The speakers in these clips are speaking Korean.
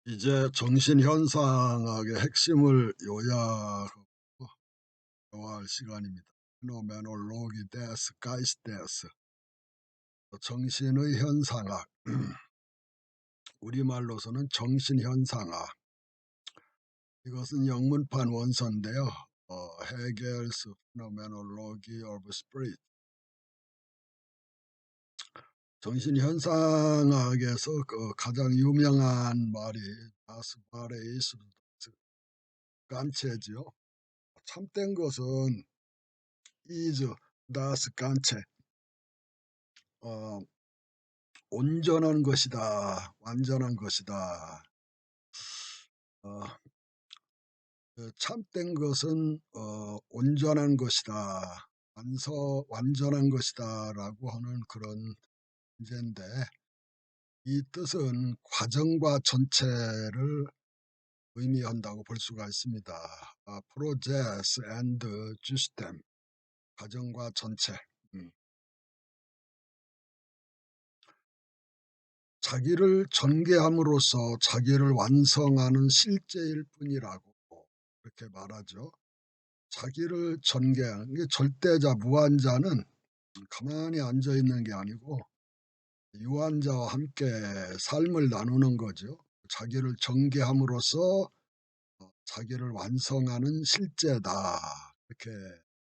이제 정신현상학의 핵심을 요약하고 대화할 시간입니다. Phenomenologie des Geistes, 정신의 현상학, 우리말로서는 정신현상학. 이것은 영문판 원서인데요. Hegel's Phenomenology of Spirit. 정신현상학에서 가장 유명한 말이 Das Wahre ist 간체죠. 참된 것은 is das Ganze, 온전한 것이다, 완전한 것이다. 참된 것은 온전한 것이다, 완전한 것이다라고 하는 그런 문제인데, 이 뜻은 과정과 전체를 의미한다고 볼 수가 있습니다. Process and system, 과정과 전체. 자기를 전개함으로써 자기를 완성하는 실제일 뿐이라고 그렇게 말하죠. 자기를 전개하는 게 절대자, 무한자는 가만히 앉아 있는 게 아니고 유한자와 함께 삶을 나누는 거죠. 자기를 전개함으로써 자기를 완성하는 실제다, 이렇게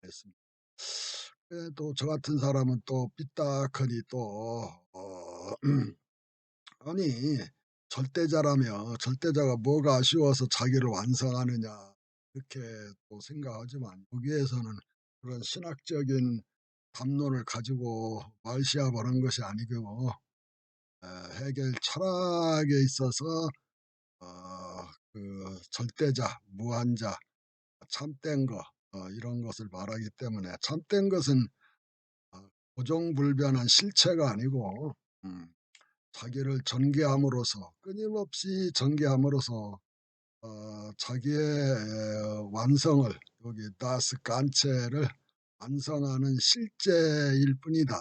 했습니다. 또 저 같은 사람은 또 삐딱하니 또 아니, 절대자라며 절대자가 뭐가 아쉬워서 자기를 완성하느냐, 이렇게 또 생각하지만 거기에서는 그런 신학적인 담론을 가지고 말시아버는 것이 아니고 해겔 철학에 있어서 그 절대자, 무한자, 참된 거, 이런 것을 말하기 때문에, 참된 것은 고정불변한 실체가 아니고 자기를 전개함으로써, 끊임없이 전개함으로써 자기의 완성을, 여기 다스 간체를 완성하는 실제일 뿐이다,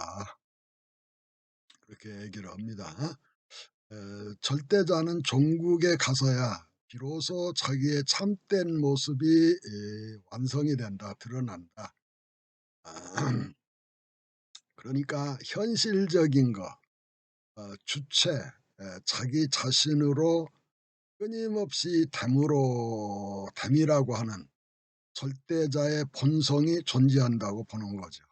그렇게 얘기를 합니다. 절대자는 종국에 가서야 비로소 자기의 참된 모습이 완성이 된다, 드러난다. 그러니까 현실적인 거, 주체, 자기 자신으로 끊임없이 됨이라고 하는 절대자의 본성이 존재한다고 보는 거죠.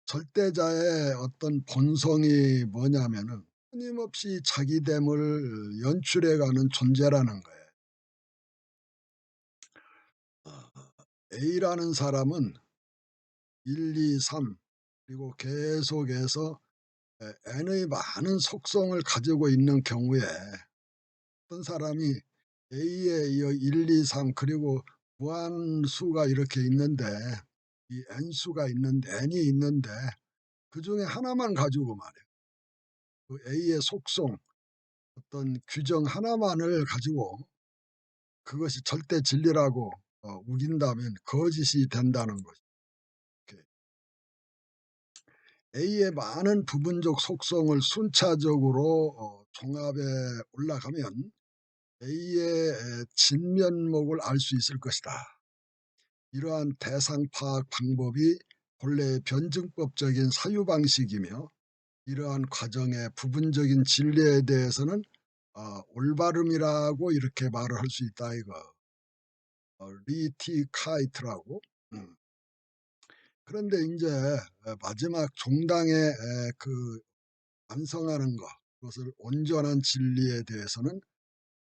절대자의 어떤 본성이 뭐냐면은 끊임없이 자기됨을 연출해가는 존재라는 거예요. A라는 사람은 1, 2, 3 그리고 계속해서 N의 많은 속성을 가지고 있는 경우에, 어떤 사람이 A에 이어 1, 2, 3 그리고 무한수가 이렇게 있는데, 이 N이 있는데 그 중에 하나만 가지고 말이에요. 그 A의 속성, 어떤 규정 하나만을 가지고 그것이 절대 진리라고 우긴다면 거짓이 된다는 거죠. A의 많은 부분적 속성을 순차적으로 종합해 올라가면 A의 진면목을 알 수 있을 것이다. 이러한 대상 파악 방법이 본래의 변증법적인 사유방식이며, 이러한 과정의 부분적인 진리에 대해서는 올바름이라고 이렇게 말을 할 수 있다, 이거. 리티 카이트라고. 그런데 이제 마지막 종당의 그 완성하는 것, 그것을 온전한 진리에 대해서는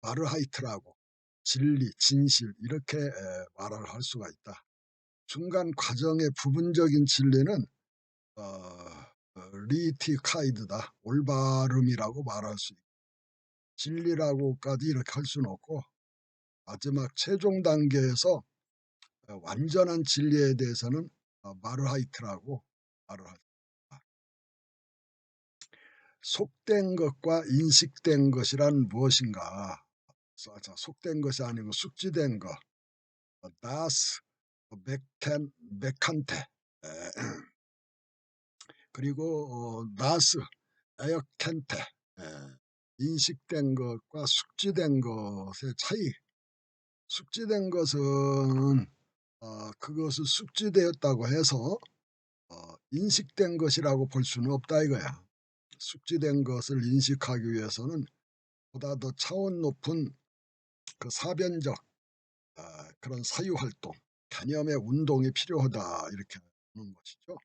마르하이트라고, 진리, 진실, 이렇게 말을 할 수가 있다. 중간 과정의 부분적인 진리는 리티카이드다, 올바름이라고 말할 수 있다. 진리라고까지 이렇게 할 수는 없고, 마지막 최종 단계에서 완전한 진리에 대해서는 마르하이트라고 말을 하죠. 속된 것과 인식된 것이란 무엇인가? 속된 것이 아니고 숙지된 것. 다스 메칸테, 그리고 다스 에어켄테, 인식된 것과 숙지된 것의 차이. 숙지된 것은 그것을 숙지되었다고 해서 인식된 것이라고 볼 수는 없다 이거야. 숙지된 것을 인식하기 위해서는 보다 더 차원 높은 그 사변적 그런 사유활동, 개념의 운동이 필요하다 이렇게 보는 것이죠.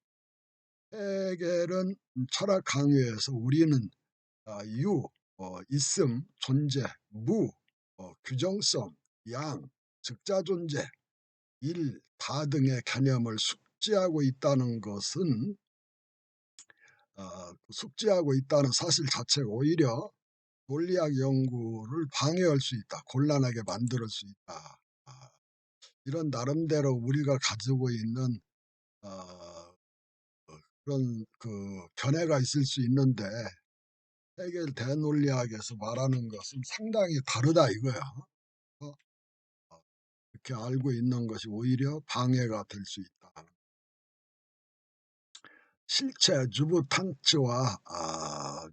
해겔은 철학 강요에서 우리는 유, 있음, 존재, 무, 규정성, 양, 즉자 존재, 일, 다 등의 개념을 숙지하고 있다는 것은 숙지하고 있다는 사실 자체가 오히려 논리학 연구를 방해할 수 있다. 곤란하게 만들 수 있다. 이런 나름대로 우리가 가지고 있는 어, 그런 그 견해가 있을 수 있는데 해겔 대논리학에서 말하는 것은 상당히 다르다 이거야. 어, 이렇게 알고 있는 것이 오히려 방해가 될 수 있다. 실체, 주부탄츠와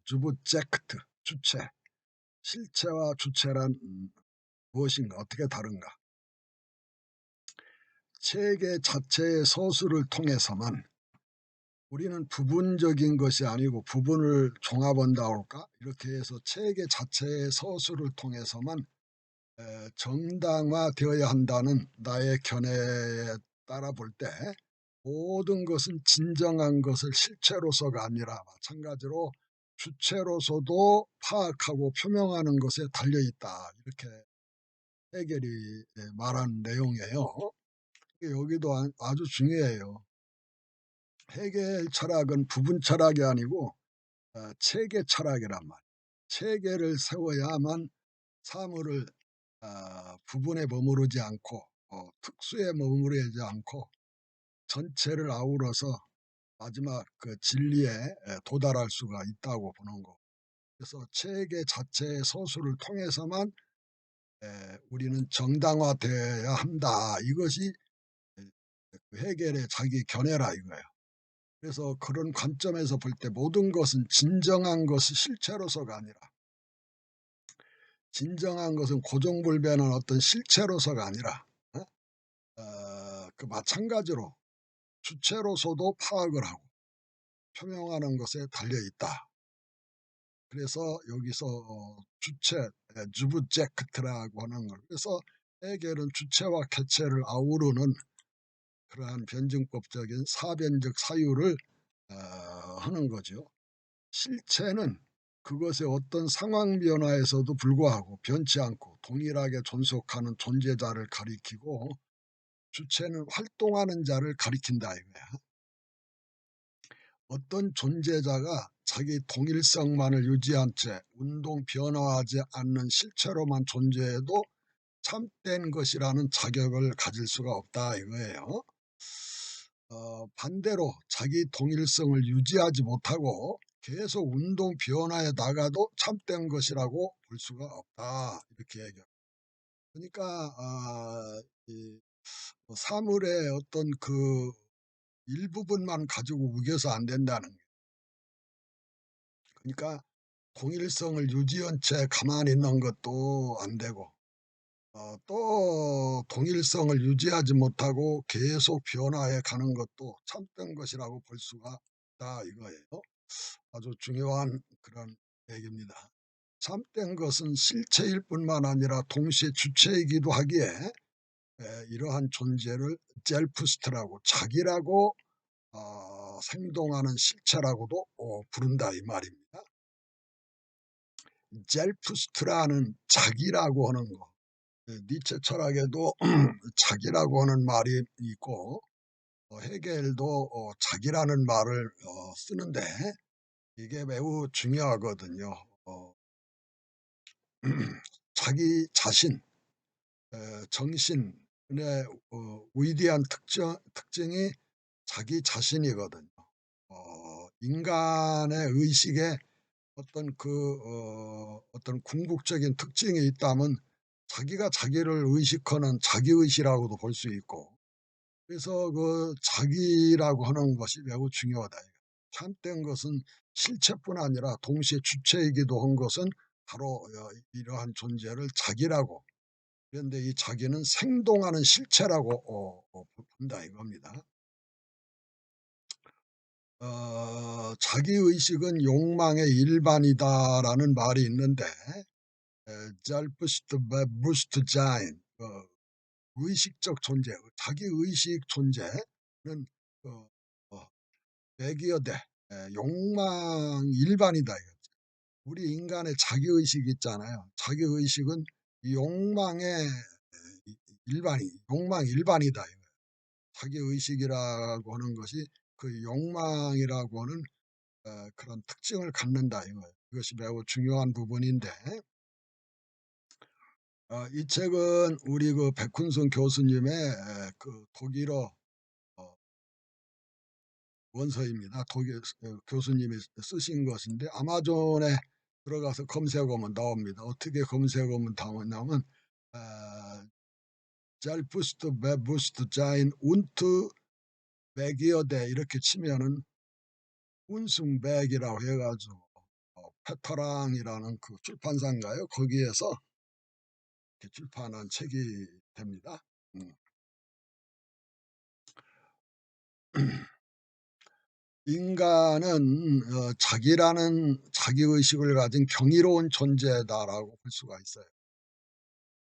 주부젝트, 주체. 실체와 주체란 무엇인가, 어떻게 다른가? 체계 자체의 서술을 통해서만 우리는 부분적인 것이 아니고 부분을 종합한다고 할까? 이렇게 해서 체계 자체의 서술을 통해서만 정당화되어야 한다는 나의 견해에 따라 볼 때 모든 것은 진정한 것을 실체로서가 아니라 마찬가지로 주체로서도 파악하고 표명하는 것에 달려있다. 이렇게 해겔이 말한 내용이에요. 여기도 아주 중요해요. 해겔 철학은 부분 철학이 아니고 체계 철학이란 말이에요. 체계를 세워야만 사물을 부분에 머무르지 않고 특수에 머무르지 않고 전체를 아우러서 마지막 그 진리에 도달할 수가 있다고 보는 거. 그래서 체계 자체의 서술을 통해서만 우리는 정당화되어야 한다. 이것이 해겔의 자기 견해라 이거예요. 그래서 그런 관점에서 볼 때 모든 것은 진정한 것이 실체로서가 아니라 진정한 것은 고정불변한 어떤 실체로서가 아니라 그 마찬가지로 주체로서도 파악을 하고 표명하는 것에 달려있다. 그래서 여기서 주체, 주브젝트라고 하는 걸 그래서 해겔은 주체와 객체를 아우르는 그러한 변증법적인 사변적 사유를 하는 거죠. 실체는 그것의 어떤 상황 변화에서도 불구하고 변치 않고 동일하게 존속하는 존재자를 가리키고 주체는 활동하는 자를 가리킨다 이거야. 어떤 존재자가 자기 동일성만을 유지한 채 운동 변화하지 않는 실체로만 존재해도 참된 것이라는 자격을 가질 수가 없다 이거예요. 반대로 자기 동일성을 유지하지 못하고 계속 운동 변화에 나가도 참된 것이라고 볼 수가 없다 이렇게 얘기해요. 그러니까 이 사물의 어떤 그 일부분만 가지고 우겨서 안 된다는 거예요. 그러니까 동일성을 유지한 채 가만히 있는 것도 안 되고 또 동일성을 유지하지 못하고 계속 변화해 가는 것도 참된 것이라고 볼 수가 없다 이거예요. 아주 중요한 그런 얘기입니다. 참된 것은 실체일 뿐만 아니라 동시에 주체이기도 하기에 이러한 존재를 젤프스트라고 자기라고 생동하는 실체라고도 부른다 이 말입니다. 젤프스트라는 자기라고 하는 거. 니체 철학에도 자기라고 하는 말이 있고 해겔도 자기라는 말을 쓰는데 이게 매우 중요하거든요. 자기 자신, 정신의 위대한 특징이 자기 자신이거든요. 인간의 의식에 어떤 궁극적인 특징이 있다면 자기가 자기를 의식하는 자기의식이라고도 볼 수 있고 그래서 그 자기라고 하는 것이 매우 중요하다. 참된 것은 실체뿐 아니라 동시에 주체이기도 한 것은 바로 이러한 존재를 자기라고, 그런데 이 자기는 생동하는 실체라고 본다 이겁니다. 자기의식은 욕망의 일반이다라는 말이 있는데 Selbstbewusstsein, 의식적 존재, 자기의식 존재는 어, 어, 백이어대 욕망 일반이다. 우리 인간의 자기의식이 있잖아요. 자기의식은 욕망의 욕망 일반이다. 자기의식이라고 하는 것이 그 욕망이라고 하는 그런 특징을 갖는다 이거예요. 이것이 매우 중요한 부분인데 이 책은 우리 그 백훈성 교수님의 그 독일어 원서입니다. 독일 교수님이 쓰신 것인데 아마존에 들어가서 검색하면 나옵니다. 어떻게 검색하면 나오냐면 Selbstbewusstsein und Begierde 이렇게 치면은 운승백이라고 해가지고 페터랑이라는 그 출판사인가요? 거기에서 이렇게 출판한 책이 됩니다. 인간은 자기라는 자기의식을 가진 경이로운 존재다라고 볼 수가 있어요.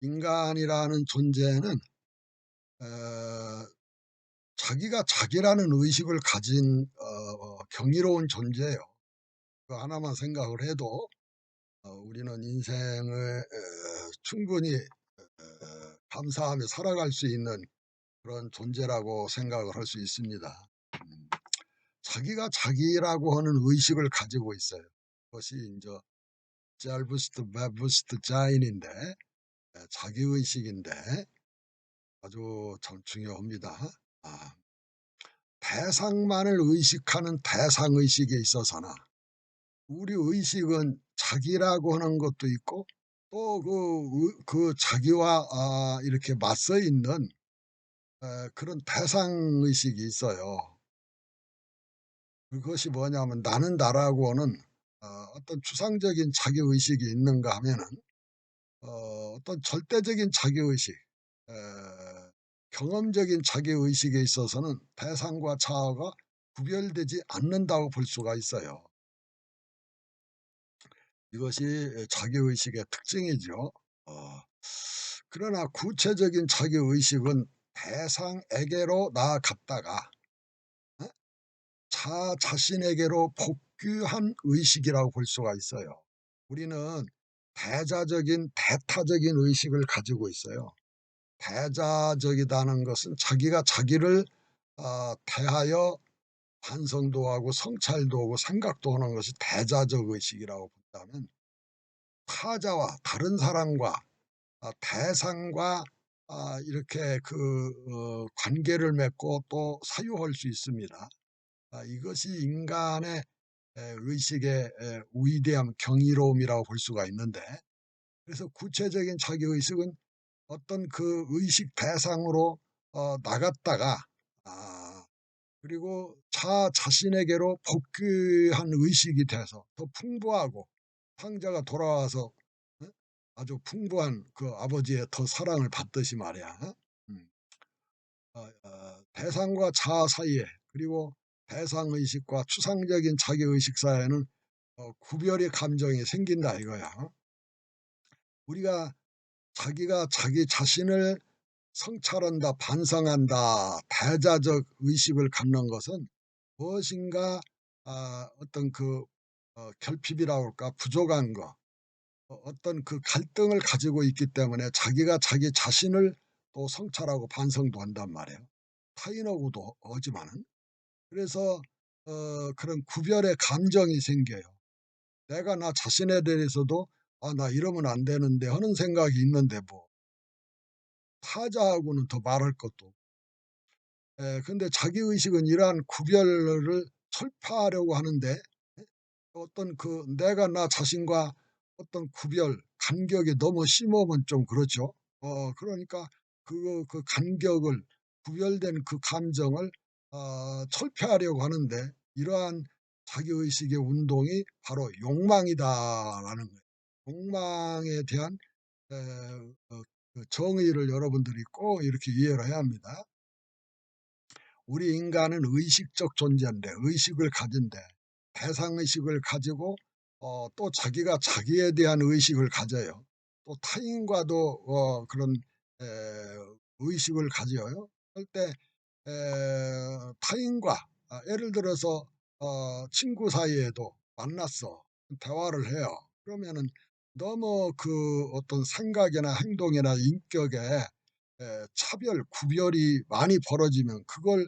인간이라는 존재는 자기가 자기라는 의식을 가진 경이로운 존재예요. 그 하나만 생각을 해도 우리는 인생을 충분히 감사하며 살아갈 수 있는 그런 존재라고 생각을 할 수 있습니다. 자기가 자기라고 하는 의식을 가지고 있어요. 그것이 이제 젤부스트 자인인데 자기의식인데 아주 참 중요합니다. 대상만을 의식하는 대상의식에 있어서나 우리 의식은 자기라고 하는 것도 있고 또 그 자기와 이렇게 맞서 있는 그런 대상의식이 있어요. 그것이 뭐냐면 나는 나라고 하는 어떤 추상적인 자기의식이 있는가 하면은 어떤 절대적인 자기의식, 경험적인 자기의식에 있어서는 대상과 자아가 구별되지 않는다고 볼 수가 있어요. 이것이 자기의식의 특징이죠. 그러나 구체적인 자기의식은 대상에게로 나아갔다가 자신에게로 복귀한 의식이라고 볼 수가 있어요. 우리는 대자적인 대타적인 의식을 가지고 있어요. 대자적이다는 것은 자기가 자기를 대하여 반성도 하고 성찰도 하고 생각도 하는 것이 대자적 의식이라고 본다면 타자와 다른 사람과 대상과 이렇게 관계를 맺고 또 사유할 수 있습니다. 이것이 인간의 의식의 위대함, 경이로움이라고 볼 수가 있는데 그래서 구체적인 자기의식은 어떤 그 의식 대상으로 나갔다가 그리고 자신에게로 복귀한 의식이 돼서 더 풍부하고 황자가 돌아와서 아주 풍부한 그 아버지의 더 사랑을 받듯이 말이야. 대상과 자아 사이에 그리고 대상의식과 추상적인 자기의식 사이에는 구별의 감정이 생긴다 이거야. 우리가 자기가 자기 자신을 성찰한다, 반성한다, 대자적 의식을 갖는 것은 무엇인가 어떤 결핍이라고 할까 부족한 거, 어떤 그 갈등을 가지고 있기 때문에 자기가 자기 자신을 또 성찰하고 반성도 한단 말이에요. 타인하고도 하지만은 그래서 그런 구별의 감정이 생겨요. 내가 나 자신에 대해서도 나 이러면 안 되는데 하는 생각이 있는데 뭐 타자하고는 더 말할 것도. 근데 자기의식은 이러한 구별을 철파하려고 하는데 어떤 내가 나 자신과 어떤 구별, 간격이 너무 심하면 좀 그렇죠. 그러니까 그 간격을 구별된 그 감정을 철폐하려고 하는데 이러한 자기의식의 운동이 바로 욕망이다라는 거예요. 욕망에 대한 에, 그 정의를 여러분들이 꼭 이렇게 이해를 해야 합니다. 우리 인간은 의식적 존재인데, 의식을 가진데, 대상의식을 가지고 또 자기가 자기에 대한 의식을 가져요. 또 타인과도 그런 에, 의식을 가져요. 그럴 때 타인과 예를 들어서 친구 사이에도 만났어. 대화를 해요. 그러면은 너무 그 어떤 생각이나 행동이나 인격에 차별, 구별이 많이 벌어지면 그걸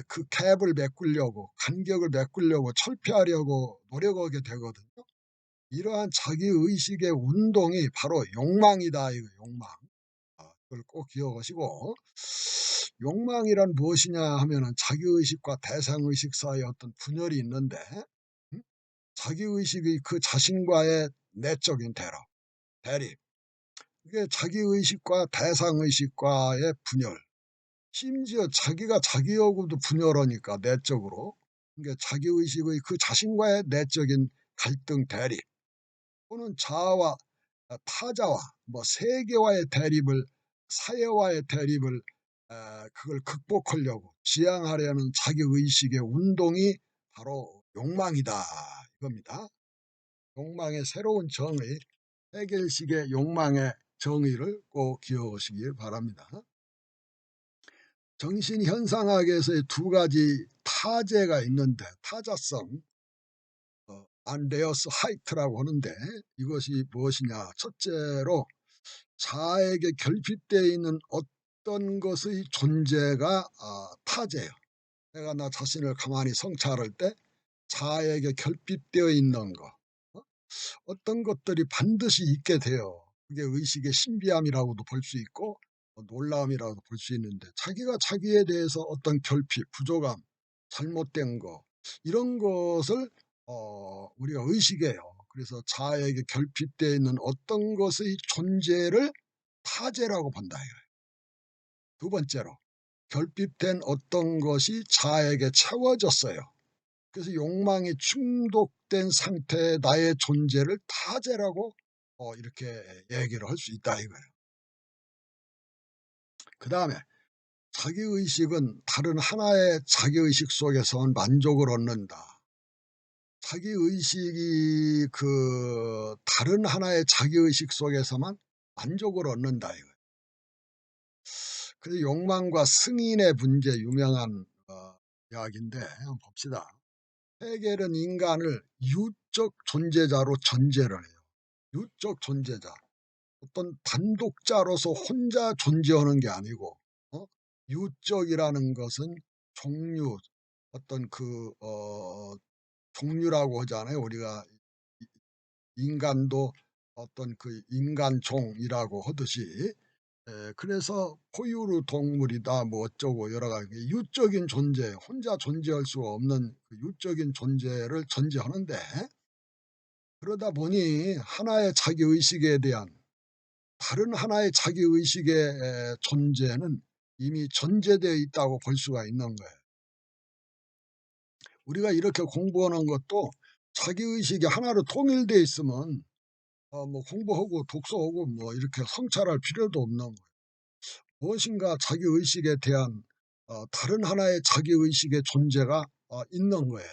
그 갭을 메꾸려고, 간격을 메꾸려고, 철폐하려고 노력하게 되거든요. 이러한 자기의식의 운동이 바로 욕망이다. 이거 욕망. 그걸 꼭 기억하시고, 욕망이란 무엇이냐 하면은 자기의식과 대상의식 사이에 어떤 분열이 있는데, 음? 자기의식이 그 자신과의 내적인 대립. 이게 자기의식과 대상의식과의 분열. 심지어 자기가 자기하고도 분열하니까 내적으로. 그러니까 자기의식의 그 자신과의 내적인 갈등 대립. 또는 자아와 타자와 뭐 세계와의 대립을, 사회와의 대립을 그걸 극복하려고 지향하려는 자기의식의 운동이 바로 욕망이다 이겁니다. 욕망의 새로운 정의, 해겔식의 욕망의 정의를 꼭 기억하시길 바랍니다. 정신현상학에서의 두 가지 타제가 있는데, 타자성, 안데어스 하이트라고 하는데, 이것이 무엇이냐. 첫째로 자아에게 결핍되어 있는 어떤 것의 존재가 타제예요. 내가 나 자신을 가만히 성찰할 때 자아에게 결핍되어 있는 것, 어떤 것들이 반드시 있게 돼요. 그게 의식의 신비함이라고도 볼 수 있고 놀라움이라고도 볼 수 있는데, 자기가 자기에 대해서 어떤 결핍, 부족함, 잘못된 거, 이런 것을 우리가 의식해요. 그래서 자아에게 결핍되어 있는 어떤 것의 존재를 타제라고 본다 이거예요. 두 번째로, 결핍된 어떤 것이 자아에게 채워졌어요. 그래서 욕망이 중독된 상태의 나의 존재를 타제라고 이렇게 얘기를 할 수 있다 이거예요. 그 다음에 자기의식은 다른 하나의 자기의식 속에서 만족을 얻는다. 자기의식이 그 다른 하나의 자기의식 속에서만 만족을 얻는다 이거예요. 그래서 욕망과 승인의 문제, 유명한 이야기인데 한번 봅시다. 헤겔은 인간을 유적 존재자로 전제를 해요. 유적 존재자. 어떤 단독자로서 혼자 존재하는 게 아니고, 유적이라는 것은 종류, 어떤 종류라고 하잖아요. 우리가 인간도 어떤 그 인간종이라고 하듯이, 그래서 포유류 동물이다 뭐 어쩌고 여러 가지 유적인 존재, 혼자 존재할 수가 없는 그 유적인 존재를 전제하는데, 그러다 보니 하나의 자기의식에 대한 다른 하나의 자기의식의 존재는 이미 전제되어 있다고 볼 수가 있는 거예요. 우리가 이렇게 공부하는 것도 자기의식이 하나로 통일되어 있으면 뭐 공부하고 독서하고 뭐 이렇게 성찰할 필요도 없는 거예요. 무엇인가 자기의식에 대한 다른 하나의 자기의식의 존재가 있는 거예요.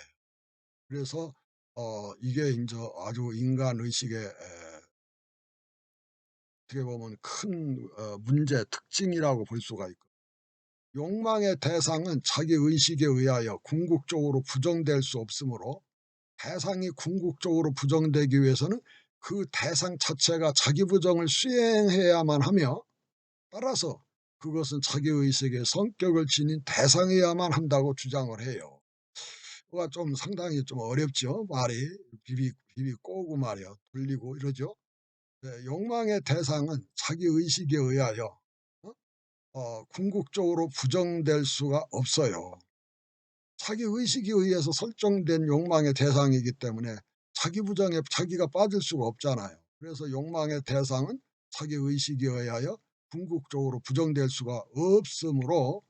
그래서 이게 이제 아주 인간의식의 어떻게 보면 큰 문제, 특징이라고 볼 수가 있고, 욕망의 대상은 자기의식에 의하여 궁극적으로 부정될 수 없으므로, 대상이 궁극적으로 부정되기 위해서는 그 대상 자체가 자기 부정을 수행해야만 하며, 따라서 그것은 자기의식의 성격을 지닌 대상이어야만 한다고 주장을 해요. 그가 좀 상당히 좀 어렵죠. 말이 비비 꼬고 말이야 돌리고 이러죠. 네, 욕망의 대상은 자기의식에 의하여 궁극적으로 부정될 수가 없어요. 자기의식에 의해서 설정된 욕망의 대상이기 때문에 자기 부정에 자기가 빠질 수가 없잖아요. 그래서 욕망의 대상은 자기의식에 의하여 궁극적으로 부정될 수가 없으므로,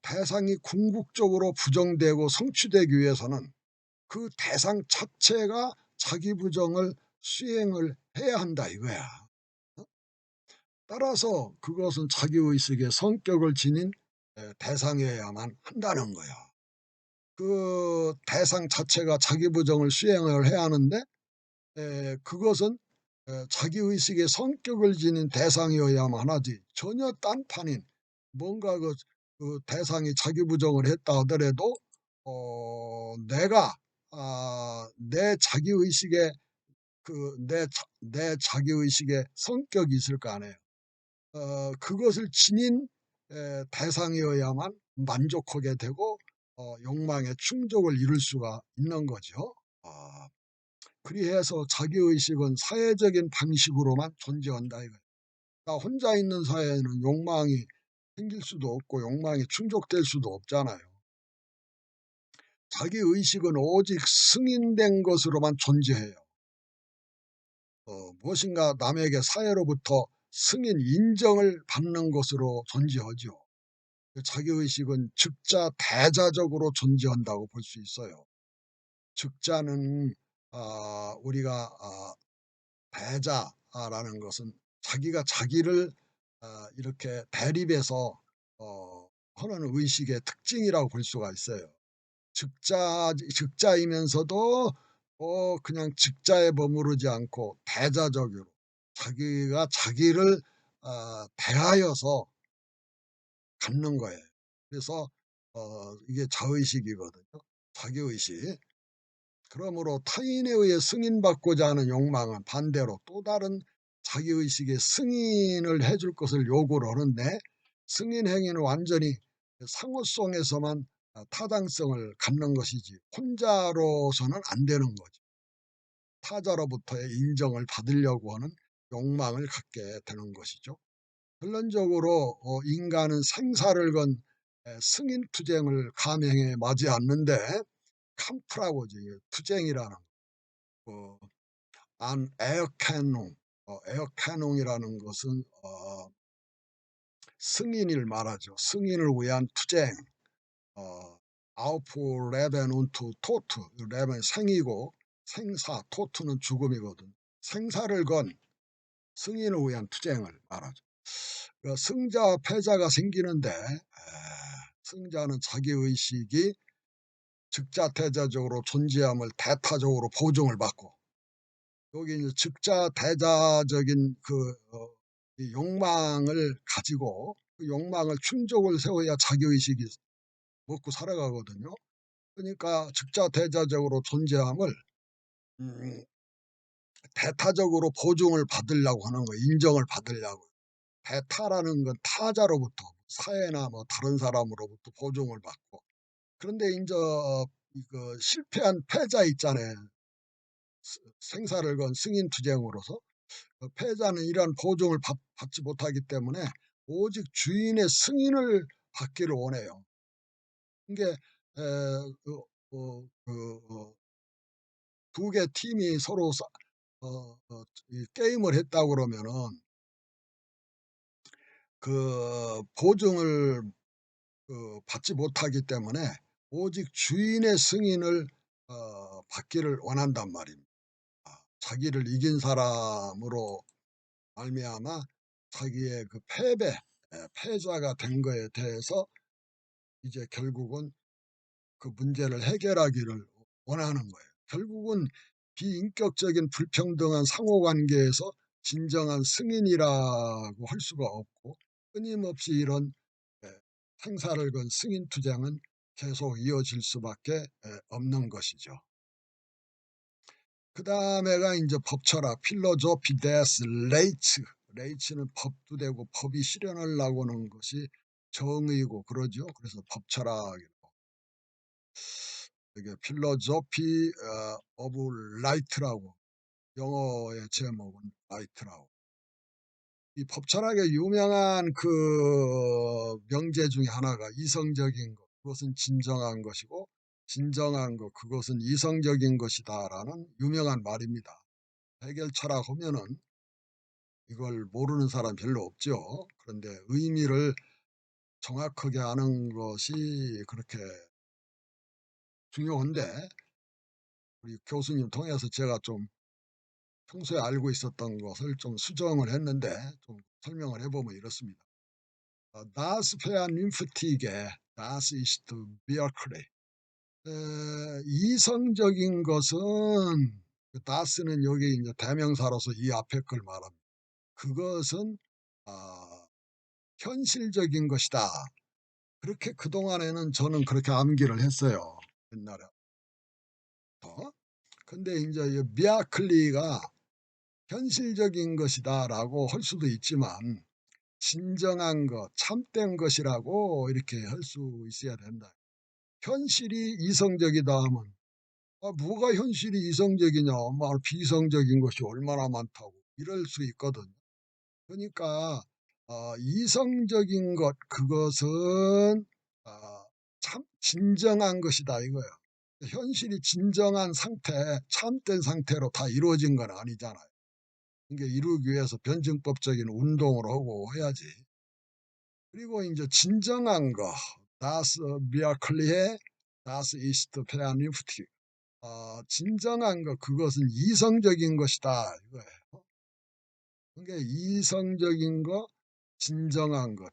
대상이 궁극적으로 부정되고 성취되기 위해서는 그 대상 자체가 자기 부정을 수행을 해야 한다 이거야. 어? 따라서 그것은 자기의식의 성격을 지닌 대상이어야만 한다는 거야. 그 대상 자체가 자기 부정을 수행을 해야 하는데 그것은 자기의식의 성격을 지닌 대상이어야만 하지, 전혀 딴판인 뭔가 그 대상이 자기 부정을 했다 하더라도 내가 내 자기의식의 내 자기의식의 성격이 있을 거 아니에요. 그것을 지닌 대상이어야만 만족하게 되고 욕망의 충족을 이룰 수가 있는 거죠. 아, 그리해서 자기의식은 사회적인 방식으로만 존재한다 이거예요. 나 혼자 있는 사회에는 욕망이 생길 수도 없고 욕망이 충족될 수도 없잖아요. 자기의식은 오직 승인된 것으로만 존재해요. 무엇인가 남에게 사회로부터 승인 인정을 받는 것으로 존재하죠. 자기의식은 즉자 대자적으로 존재한다고 볼 수 있어요. 즉자는 우리가 대자라는 것은 자기가 자기를 이렇게 대립해서 하는 의식의 특징이라고 볼 수가 있어요. 즉자이면서도 그냥 즉자에 머무르지 않고 대자적으로 자기가 자기를 대하여서 갖는 거예요. 그래서 이게 자의식이거든요. 자기의식. 그러므로 타인에 의해 승인받고자 하는 욕망은 반대로 또 다른 자기의식의 승인을 해줄 것을 요구를 하는데, 승인 행위는 완전히 상호성에서만 타당성을 갖는 것이지 혼자로서는 안 되는 거죠. 타자로부터의 인정을 받으려고 하는 욕망을 갖게 되는 것이죠. 결론적으로 인간은 생사를 건 승인투쟁을 감행해 마지 않는데, 캄프라고 투쟁이라는 어, 안 에어캐농, 에어캐농이라는 것은 승인을 말하죠. 승인을 위한 투쟁. 아우프 레벤 운투 토트, 레벤 생이고 생사, 토트는 죽음이거든. 생사를 건 승인을 위한 투쟁을 말하죠. 승자 패자가 생기는데 승자는 자기의식이 즉자대자적으로 존재함을 대타적으로 보증을 받고, 여기 이제 즉자대자적인 이 욕망을 가지고 그 욕망을 충족을 세워야 자기의식이 먹고 살아가거든요. 그러니까 즉자대자적으로 존재함을 음, 대타적으로 보증을 받으려고 하는 거예요. 인정을 받으려고. 대타라는 건 타자로부터, 사회나 뭐 다른 사람으로부터 보증을 받고. 그런데 이제 이거 실패한 패자 있잖아요. 생사를 건 승인투쟁으로서 패자는 이러한 보증을 받지 못하기 때문에 오직 주인의 승인을 받기를 원해요. 이게 두 개 팀이 서로 이 게임을 했다 그러면은 그 보증을 받지 못하기 때문에 오직 주인의 승인을 받기를 원한단 말입니다. 자기를 이긴 사람으로 말미암아 자기의 그 패자가 된 거에 대해서 이제 결국은 그 문제를 해결하기를 원하는 거예요. 결국은 비인격적인 불평등한 상호관계에서 진정한 승인이라고 할 수가 없고, 끊임없이 이런 생사를 건 승인 투쟁은 계속 이어질 수밖에 없는 것이죠. 그 다음에가 이제 법철학, 필로조피 데스 레이츠. 레이츠는 법도 되고 법이 실현하려고 하는 것이 정의고 그러죠. 그래서 법철학이고, 이게 필로조피 오브 라이트라고, 영어의 제목은 라이트라고. 이 법철학의 유명한 그 명제 중에 하나가 이성적인 것, 그것은 진정한 것이고 진정한 것, 그것은 이성적인 것이다라는 유명한 말입니다. 해결 철학 하면은 이걸 모르는 사람 별로 없죠. 그런데 의미를 정확하게 아는 것이 그렇게 중요한데, 우리 교수님 통해서 제가 좀 평소에 알고 있었던 것을 좀 수정을 했는데 좀 설명을 해보면 이렇습니다. Das Vernünftige, das ist wirklich. 이성적인 것은 das는 여기 이제 대명사로서 이 앞에 걸 말합니다. 그것은 현실적인 것이다. 그렇게 그동안에는 저는 그렇게 암기를 했어요. 옛날에. 근데 이제 이 미아클리가 현실적인 것이다라고 할 수도 있지만 진정한 것, 참된 것이라고 이렇게 할 수 있어야 된다. 현실이 이성적이다 하면 뭐가 현실이 이성적이냐, 비성적인 것이 얼마나 많다고 이럴 수 있거든. 그러니까 이성적인 것 그것은 참 진정한 것이다 이거예요. 현실이 진정한 상태, 참된 상태로 다 이루어진 건 아니잖아요. 이게 이루기 위해서 변증법적인 운동을 하고 해야지. 그리고 이제 진정한 거, das wirklich, das ist vernünftig. 진정한 것, 그것은 이성적인 것이다 이거예요. 그러니까 이성적인 거, 진정한 거,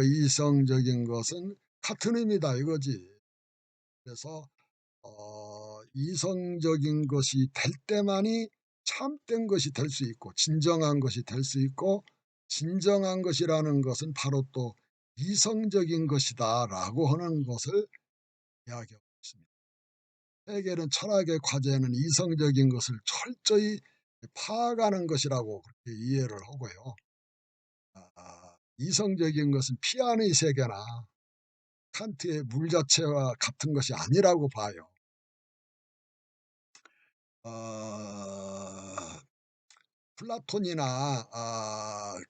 이성적인 것은 같은 의미다 이거지. 그래서 이성적인 것이 될 때만이 참된 것이 될 수 있고 진정한 것이 될 수 있고 진정한 것이라는 것은 바로 또 이성적인 것이다라고 하는 것을 이야기하고 있습니다. 헤겔은 철학의 과제는 이성적인 것을 철저히 파악하는 것이라고 그렇게 이해를 하고요. 이성적인 것은 피안의 세계나 칸트의 물 자체와 같은 것이 아니라고 봐요. 플라톤이나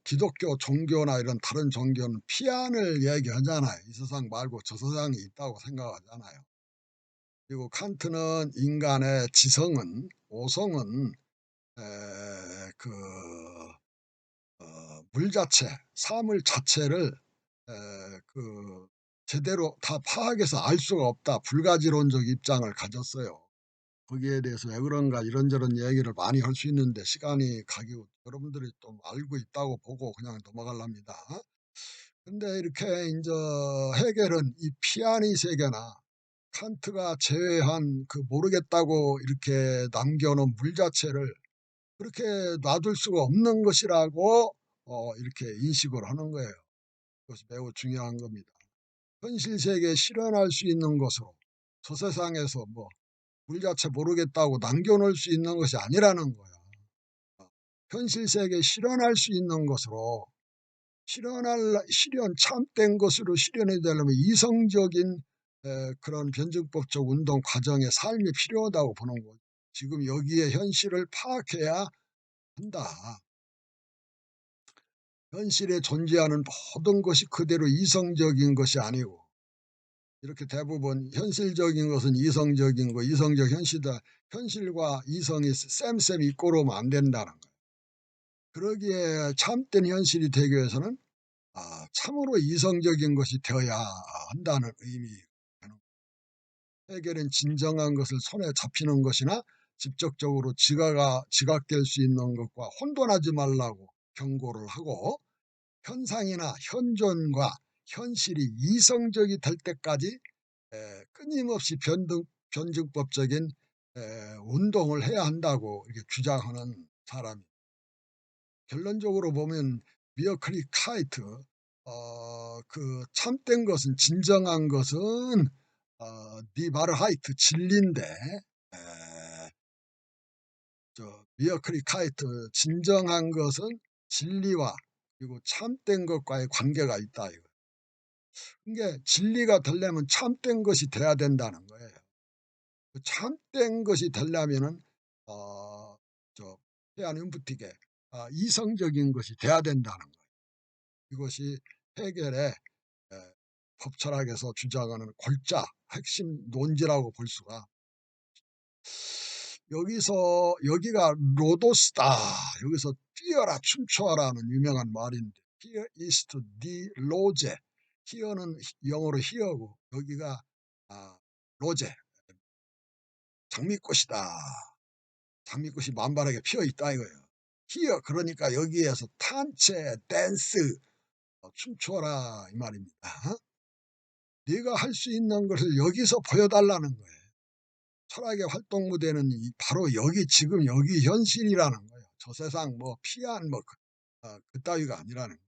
기독교 종교나 이런 다른 종교는 피안을 얘기하잖아요. 이 세상 말고 저 세상이 있다고 생각하잖아요. 그리고 칸트는 인간의 지성은, 오성은 그 물 자체, 사물 자체를 그 제대로 다 파악해서 알 수가 없다. 불가지론적 입장을 가졌어요. 거기에 대해서 왜 그런가 이런저런 얘기를 많이 할 수 있는데 시간이 가기고 여러분들이 좀 알고 있다고 보고 그냥 넘어가랍니다. 근데 이렇게 이제 헤겔은 이 피아니 세계나 칸트가 제외한 그 모르겠다고 이렇게 남겨놓은 물 자체를 그렇게 놔둘 수가 없는 것이라고 이렇게 인식을 하는 거예요. 그것이 매우 중요한 겁니다. 현실 세계에 실현할 수 있는 것으로 저 세상에서 물 자체 모르겠다고 남겨놓을 수 있는 것이 아니라는 거야. 현실 세계에 실현할 수 있는 것으로 참된 것으로 실현이 되려면 이성적인 그런 변증법적 운동 과정의 삶이 필요하다고 보는 거죠. 지금 여기에 현실을 파악해야 한다. 현실에 존재하는 모든 것이 그대로 이성적인 것이 아니고 이렇게 대부분 현실적인 것은 이성적인 거, 이성적 현실이다. 현실과 이성이 쌤 이꼬르면 안 된다는 거예요. 그러기에 참된 현실이 되기 위해서는 참으로 이성적인 것이 되어야 한다는 의미예요. 해결은 진정한 것을 손에 잡히는 것이나 직접적으로 지각될 수 있는 것과 혼돈하지 말라고 경고를 하고 현상이나 현존과 현실이 이성적이 될 때까지 끊임없이 변증법적인 운동을 해야 한다고 이렇게 주장하는 사람입니다. 결론적으로 보면 미어크리 카이트 그 참된 것은 진정한 것은 디 마르하이트 진리인데 미어크리 카이트 진정한 것은 진리와 그리고 참된 것과의 관계가 있다 이거. 그러니까 진리가 되려면 참된 것이 돼야 된다는 거예요. 참된 것이 되려면은 페아눔프틱에 이성적인 것이 돼야 된다는 거예요. 이것이 헤겔의 법철학에서 주장하는 골자 핵심 논지라고 볼 수가. 여기가 로도스다. 여기서 뛰어라 춤춰라는 유명한 말인데 Here is to the 로제. 히어는 영어로 히어고 여기가 로제 장미꽃이다. 장미꽃이 만발하게 피어 있다 이거예요. 히어 그러니까 여기에서 단체, 댄스, 춤추어라 이 말입니다. 네가 할 수 있는 것을 여기서 보여달라는 거예요. 철학의 활동 무대는 바로 여기 지금 여기 현실이라는 거예요. 저 세상 뭐 피한 뭐 그따위가 아니라는 거예요.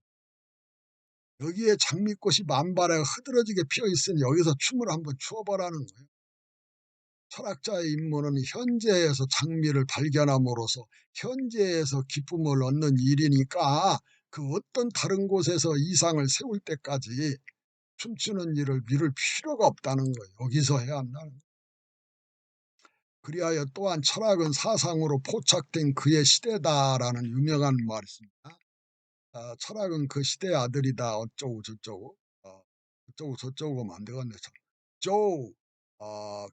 여기에 장미꽃이 만발하게 흐드러지게 피어 있으니 여기서 춤을 한번 추어보라는 거예요. 철학자의 임무는 현재에서 장미를 발견함으로써 현재에서 기쁨을 얻는 일이니까 그 어떤 다른 곳에서 이상을 세울 때까지 춤추는 일을 미룰 필요가 없다는 거예요. 여기서 해야 한다는 거예요. 그리하여 또한 철학은 사상으로 포착된 그의 시대다라는 유명한 말이 있습니다. 철학은 그 시대의 아들이다 어쩌고 저쩌고 어쩌고 저쩌고 하면 안 되겠네. 조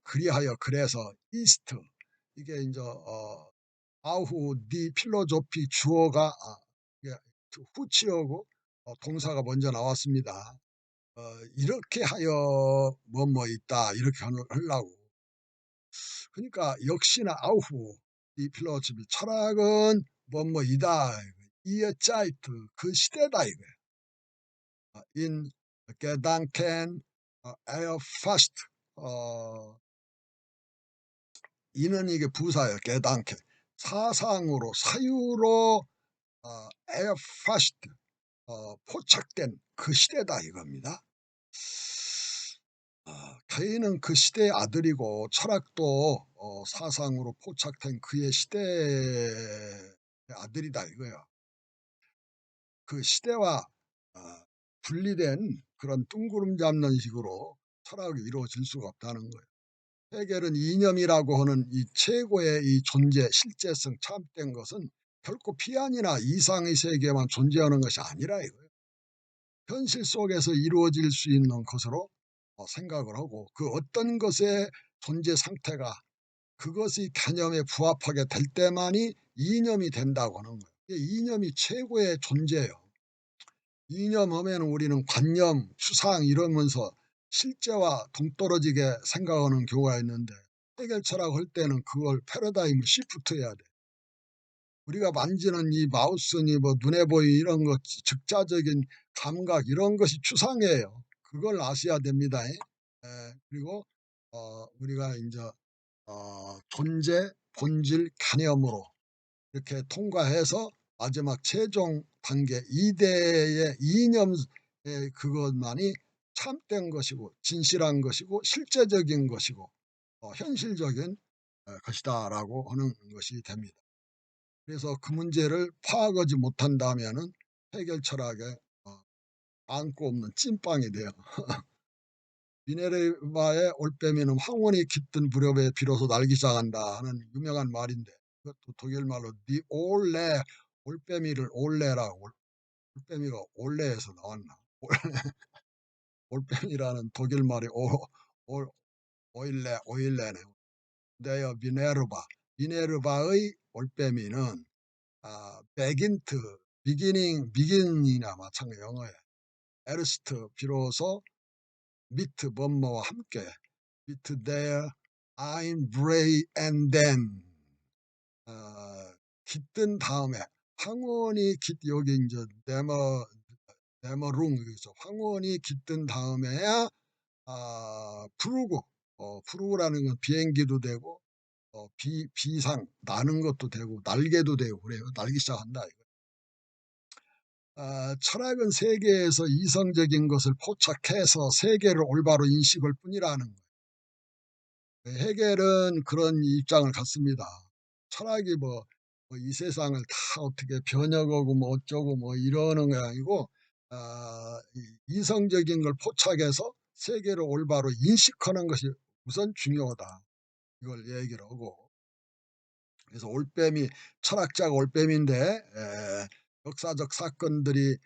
그리하여 그래서 이스트 이게 이제 아후 디 필로조피 주어가 이게 후치어고 동사가 먼저 나왔습니다. 이렇게 하여 뭐뭐 있다 이렇게 하려고. 그러니까 역시나 아우후 이 필로소피 철학은 뭐뭐이다 이어 짜이트 그 시대다 이거예요. 인 게당켄 에어 파스트 이는 이게 부사예요. 게당켄 사상으로 사유로 에어 파스트 포착된 그 시대다 이겁니다. 개인은 그 시대의 아들이고 철학도 사상으로 포착된 그의 시대의 아들이다 이거예요. 그 시대와 분리된 그런 뚱구름 잡는 식으로 철학이 이루어질 수가 없다는 거예요. 헤겔은 이념이라고 하는 이 최고의 이 존재, 실제성, 참된 것은 결코 피안이나 이상의 세계만 존재하는 것이 아니라 이거예요. 현실 속에서 이루어질 수 있는 것으로 생각을 하고 그 어떤 것의 존재 상태가 그것의 개념에 부합하게 될 때만이 이념이 된다고 하는 거예요. 이념이 최고의 존재예요. 이념하면 우리는 관념, 추상 이러면서 실제와 동떨어지게 생각하는 경우가 있는데 해결 철학할 때는 그걸 패러다임 시프트해야 돼. 우리가 만지는 이 마우스니 뭐 눈에 보이는 이런 것 즉자적인 감각 이런 것이 추상이에요. 그걸 아셔야 됩니다. 그리고 우리가 이제 존재, 본질, 개념으로 이렇게 통과해서 마지막 최종 단계 2대의 이념의 그것만이 참된 것이고 진실한 것이고 실제적인 것이고 현실적인 것이다라고 하는 것이 됩니다. 그래서 그 문제를 파악하지 못한다면은 해결 철학에 안고 없는 찐빵이 돼요. 미네르바의 올빼미는 황혼이 깃든 무렵에 비로소 날기 시작한다 하는 유명한 말인데 그것도 독일 말로 디 올레 올빼미를 올레라고 올빼미가 올레에서 나왔나 올빼미라는 독일 말이 오일레네. 근데요 미네르바의 올빼미는 베긴트 비기닝이나 마찬가지 영어에 에르스트 비로소 미트 뭐뭐와 함께 미트 there I'm brave and then 깃든 다음에 황혼이 여기 이제 네머룽 여기서 황혼이 깃든 다음에야 푸르고 푸르고라는 건 비행기도 되고 비상 나는 것도 되고 날개도 되고 그래요. 날기 시작한다 이거. 철학은 세계에서 이성적인 것을 포착해서 세계를 올바로 인식할 뿐이라는 거예요. 헤겔은 그런 입장을 갖습니다. 철학이 이 세상을 다 어떻게 번역하고 뭐 어쩌고 뭐 이러는 게 아니고 이성적인 걸 포착해서 세계를 올바로 인식하는 것이 우선 중요하다. 이걸 얘기를 하고 그래서 올빼미 철학자가 올빼미인데 역사적 사건들이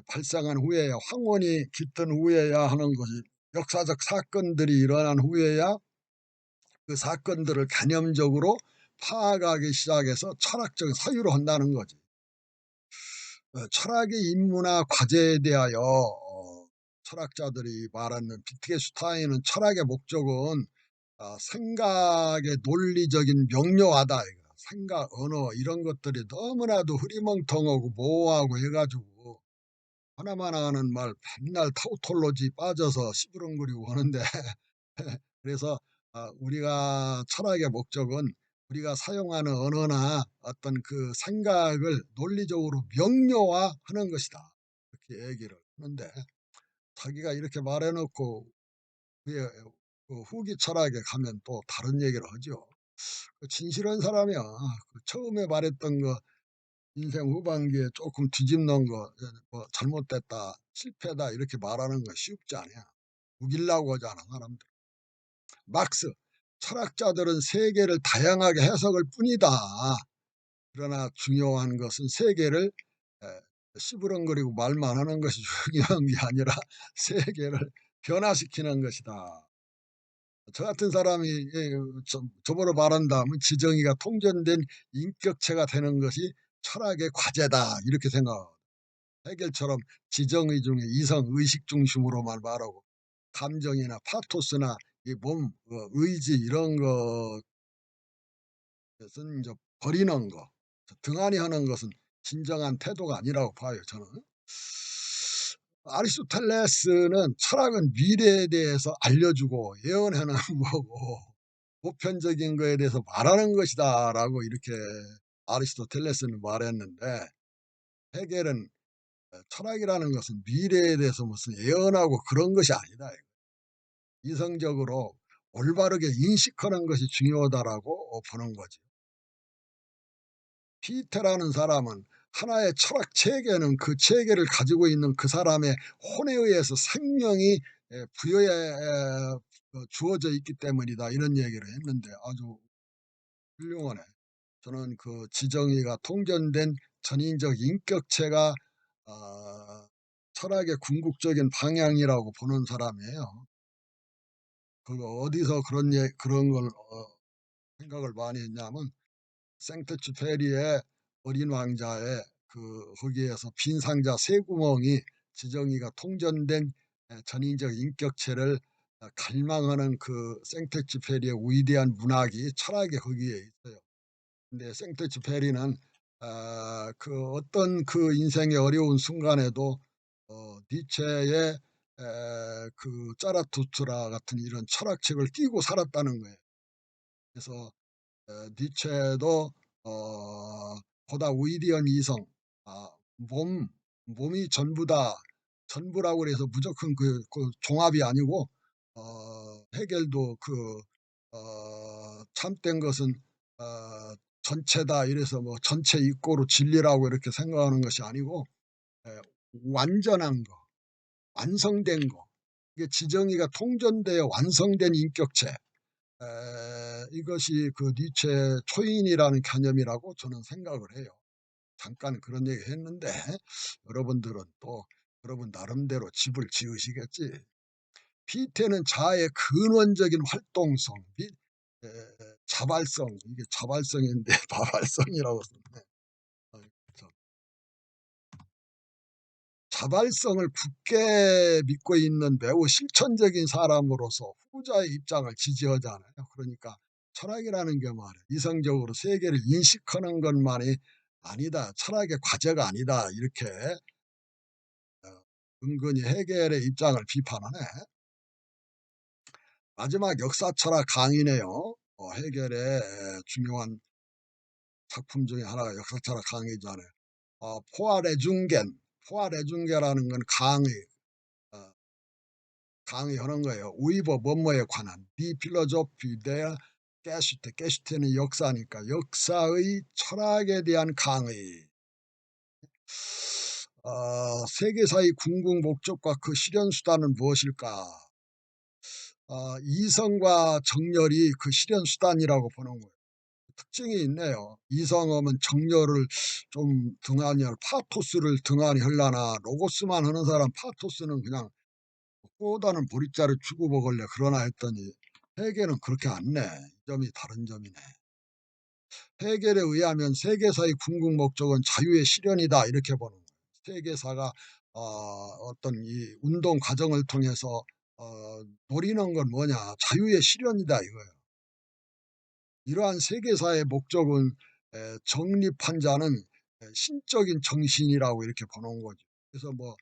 발생한 후에 황혼이 깃든 후에야 하는 것이 역사적 사건들이 일어난 후에야 그 사건들을 개념적으로 파악하기 시작해서 철학적 사유로 한다는 거지. 철학의 임무나 과제에 대하여 철학자들이 말하는 비트겐슈타인은 철학의 목적은 생각의 논리적인 명료하다. 생각, 언어 이런 것들이 너무나도 흐리멍텅하고 모호하고 해 가지고 하나만 하는 말 맨날 타우톨로지 빠져서 시부렁거리고 하는데 그래서 우리가 철학의 목적은 우리가 사용하는 언어나 어떤 그 생각을 논리적으로 명료화하는 것이다. 이렇게 얘기를 하는데 자기가 이렇게 말해 놓고 그게 후기 철학에 가면 또 다른 얘기를 하죠. 그 진실한 사람이야. 그 처음에 말했던 거 인생 후반기에 조금 뒤집는 거, 뭐 잘못됐다, 실패다 이렇게 말하는 거 쉽지 않아. 우기려고 하잖아 사람들. 막스 철학자들은 세계를 다양하게 해석할 뿐이다. 그러나 중요한 것은 세계를 에, 시부렁거리고 말만 하는 것이 중요한 게 아니라 세계를 변화시키는 것이다. 저 같은 사람이 저보러 말한다면 지정의가 통전된 인격체가 되는 것이 철학의 과제다 이렇게 생각합니다. 해겔처럼 지정의 중에 이성 의식 중심으로만 말하고 감정이나 파토스나 이 몸 의지 이런 것은 이제 버리는 거, 등한히 하는 것은 진정한 태도가 아니라고 봐요 저는. 아리스토텔레스는 철학은 미래에 대해서 알려주고 예언하는 거고 보편적인 거에 대해서 말하는 것이다라고 이렇게 아리스토텔레스는 말했는데 헤겔은 철학이라는 것은 미래에 대해서 무슨 예언하고 그런 것이 아니다. 이성적으로 올바르게 인식하는 것이 중요하다라고 보는 거지. 피테라는 사람은 하나의 철학 체계는 그 체계를 가지고 있는 그 사람의 혼에 의해서 생명이 주어져 있기 때문이다 이런 얘기를 했는데 아주 훌륭하네. 저는 그 지정의가 통전된 전인적 인격체가 철학의 궁극적인 방향이라고 보는 사람이에요. 그거 어디서 그런 걸 생각을 많이 했냐면 생트쥐페리의 어린 왕자의 거기에서 빈 상자 세 구멍이 지정의가 통전된 전인적 인격체를 갈망하는 그 생트쥐페리의 위대한 문학이 철학이 거기에 있어요. 근데 생트쥐페리는 그 어떤 그 인생의 어려운 순간에도 니체의 그 짜라투트라 같은 이런 철학책을 끼고 살았다는 거예요. 그래서 니체도 보다 위대한 이성, 아, 몸, 몸이 전부다, 전부라고 해서 무조건 그 종합이 아니고 해겔도 참된 것은 전체다 이래서 뭐 전체 입고로 진리라고 이렇게 생각하는 것이 아니고 에, 완전한 거, 완성된 거, 이게 지정의가 통전되어 완성된 인격체. 이것이 그 니체 초인이라는 개념이라고 저는 생각을 해요. 잠깐 그런 얘기 했는데 여러분들은 또 여러분 나름대로 집을 지으시겠지. 피테는 자아의 근원적인 활동성 및 자발성, 이게 자발성인데 다발성이라고 썼네. 자발성을 굳게 믿고 있는 매우 실천적인 사람으로서 후자의 입장을 지지하잖아요. 그러니까 철학이라는 게 말이에요. 이성적으로 세계를 인식하는 것만이 아니다. 철학의 과제가 아니다. 이렇게 은근히 해겔의 입장을 비판하네. 마지막 역사철학 강의네요. 해겔의 중요한 작품 중에 하나가 역사철학 강의잖아요. 포아레중겐, 포아레중겐라는 건 어, 강의하는 거예요. 위버 뭐뭐에 관한 디 필로조피 데 게슈테, 게슈테는 역사니까 역사의 철학에 대한 강의. 세계사의 궁극 목적과 그 실현 수단은 무엇일까? 이성과 정열이 그 실현 수단이라고 보는 거예요. 특징이 있네요. 이성하면 정열을 좀 등한히 할, 파토스를 등한히 하려나 로고스만 하는 사람 파토스는 그냥 꼬다는 보리자를 주고 먹을래 그러나 했더니 해겔은 그렇게 안 내. 이 점이 다른 점이네. 해겔에 의하면 세계사의 궁극 목적은 자유의 실현이다 이렇게 보는 거예요. 세계사가 어떤 이 운동 과정을 통해서 노리는 건 뭐냐 자유의 실현이다 이거예요. 이러한 세계사의 목적은 정립한 자는 신적인 정신이라고 이렇게 보는 거죠. 그래서 뭐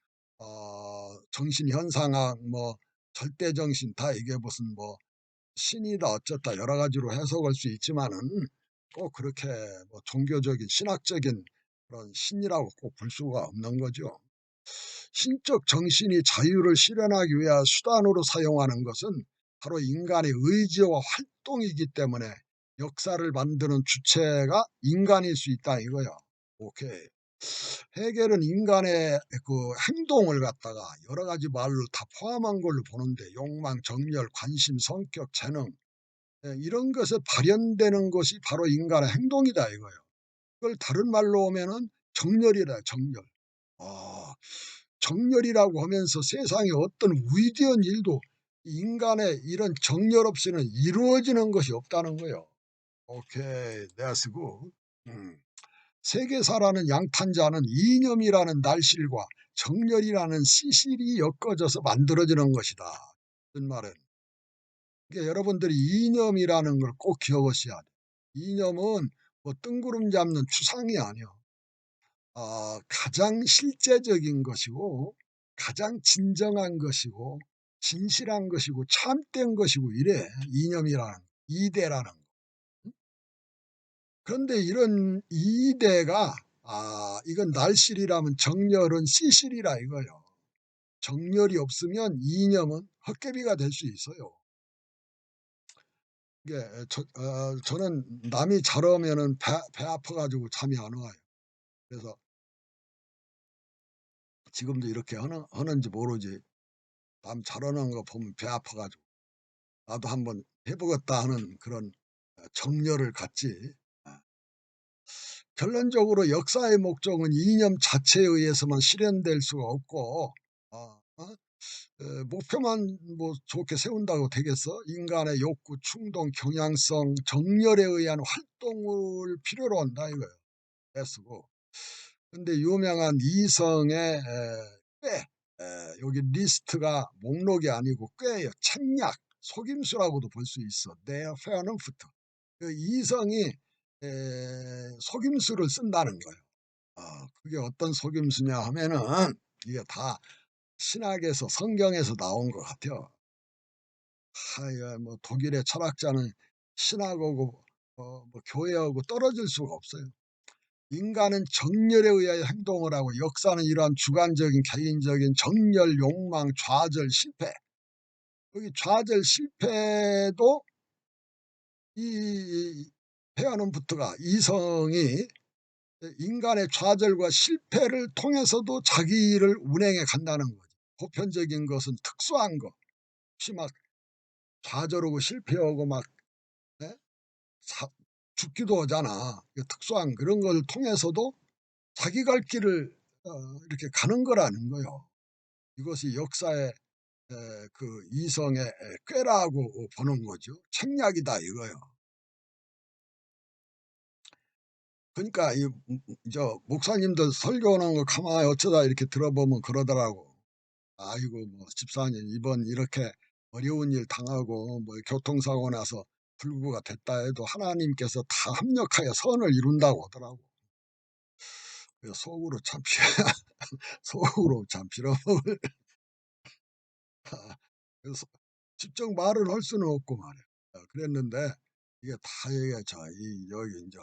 정신 현상학 뭐 절대 정신 다 이게 무슨 뭐 신이다 어쩌다 여러 가지로 해석할 수 있지만은 꼭 그렇게 뭐 종교적인 신학적인 그런 신이라고 꼭 볼 수가 없는 거죠. 신적 정신이 자유를 실현하기 위한 수단으로 사용하는 것은 바로 인간의 의지와 활동이기 때문에 역사를 만드는 주체가 인간일 수 있다 이거야. 오케이. 해결은 인간의 그 행동을 갖다가 여러 가지 말로 다 포함한 걸로 보는데 욕망, 정열, 관심, 성격, 재능 이런 것에 발현되는 것이 바로 인간의 행동이다 이거예요. 그걸 다른 말로 하면은 정열이다 정열. 아, 정열이라고 하면서 세상에 어떤 위대한 일도 인간의 이런 정열 없이는 이루어지는 것이 없다는 거예요. 오케이, that's good. 세계사라는 양탄자는 이념이라는 날실과 정열이라는 시실이 엮어져서 만들어지는 것이다. 무슨 말은 그러니까 여러분들이 이념이라는 걸 꼭 기억하셔야 돼. 이념은 뭐 뜬구름 잡는 추상이 아니야. 가장 실제적인 것이고 가장 진정한 것이고 진실한 것이고 참된 것이고 이래 이념이라는 이대라는 거. 그런데 이런 이대가 이건 날실이라면 정열은 시실이라 이거요. 정열이 없으면 이념은 헛개비가 될 수 있어요. 이게 저는 남이 잘하면은 배 아파가지고 잠이 안 와요. 그래서 지금도 이렇게 하는지 모르지. 남 잘하는 거 보면 배 아파가지고 나도 한번 해보겠다 하는 그런 정열을 갖지. 아, 결론적으로 역사의 목적은 이념 자체에 의해서만 실현될 수가 없고 목표만 뭐 좋게 세운다고 되겠어? 인간의 욕구, 충동, 경향성, 정열에 의한 활동을 필요로 한다 이거예요. 애쓰고. 근데 유명한 이성의 꽤 여기 리스트가 목록이 아니고 꽤예요. 책략, 속임수라고도 볼 수 있어. Their Fernunft. 그 이성이 속임수를 쓴다는 거예요. 그게 어떤 속임수냐 하면은 이게 다 신학에서 성경에서 나온 것 같아요. 이거 뭐 독일의 철학자는 신학하고 뭐 교회하고 떨어질 수가 없어요. 인간은 정열에 의하여 행동을 하고 역사는 이러한 주관적인 개인적인 정열, 욕망, 좌절, 실패. 여기 좌절, 실패도 이 헤어넘부트가 이성이 인간의 좌절과 실패를 통해서도 자기 일을 운행해 간다는 거죠. 보편적인 것은 특수한 것. 혹시 막 좌절하고 실패하고 막 예? 죽기도 하잖아. 특수한 그런 걸 통해서도 자기 갈 길을 이렇게 가는 거라는 거요. 이것이 역사의 그 이성의 꾀라고 보는 거죠. 책략이다 이거요. 그러니까 저 목사님들 설교하는 거 가만히 어쩌다 이렇게 들어보면 그러더라고. 아이고 뭐 집사님 이번 이렇게 어려운 일 당하고 뭐 교통사고 나서 불구가 됐다 해도 하나님께서 다 합력하여 선을 이룬다고 하더라고. 그래서 속으로 참 속으로 참 빌어먹을 그래서 직접 말을 할 수는 없고 말이야. 그랬는데 이게 다 이게 여기 이제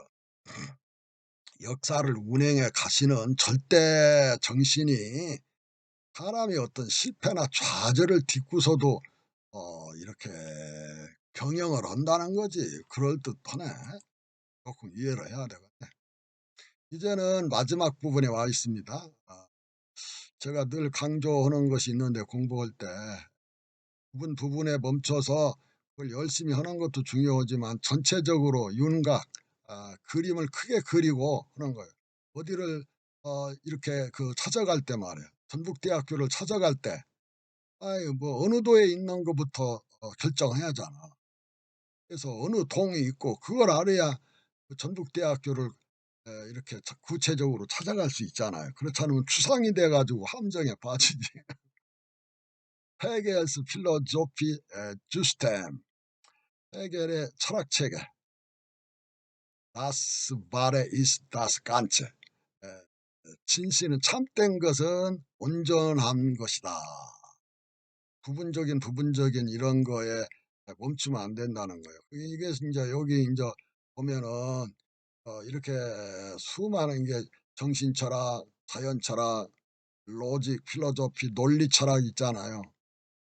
역사를 운행해 가시는 절대 정신이 사람이 어떤 실패나 좌절을 딛고서도 이렇게 경영을 한다는 거지. 그럴듯하네. 조금 이해를 해야 되겠네. 이제는 마지막 부분에 와 있습니다. 제가 늘 강조하는 것이 있는데 공부할 때 부분에 멈춰서 그걸 열심히 하는 것도 중요하지만 전체적으로 윤곽, 그림을 크게 그리고 하는 거예요. 어디를 이렇게 그 찾아갈 때 말이에요. 전북대학교를 찾아갈 때 뭐 어느 도에 있는 것부터 결정해야 하잖아. 그래서 어느 동이 있고 그걸 알아야 그 전북대학교를 이렇게 구체적으로 찾아갈 수 있잖아요. 그렇지 않으면 추상이 돼가지고 함정에 빠지지. 헤겔스 필로조피 주스템 헤겔의 철학 체계 Das wahre ist das Ganze. 진실은 참된 것은 온전한 것이다. 부분적인 이런 거에 멈추면 안 된다는 거예요. 이게 인제 여기 인제 보면은 이렇게 수많은 게 정신철학, 자연철학, 로직, 필로소피, 논리철학 있잖아요.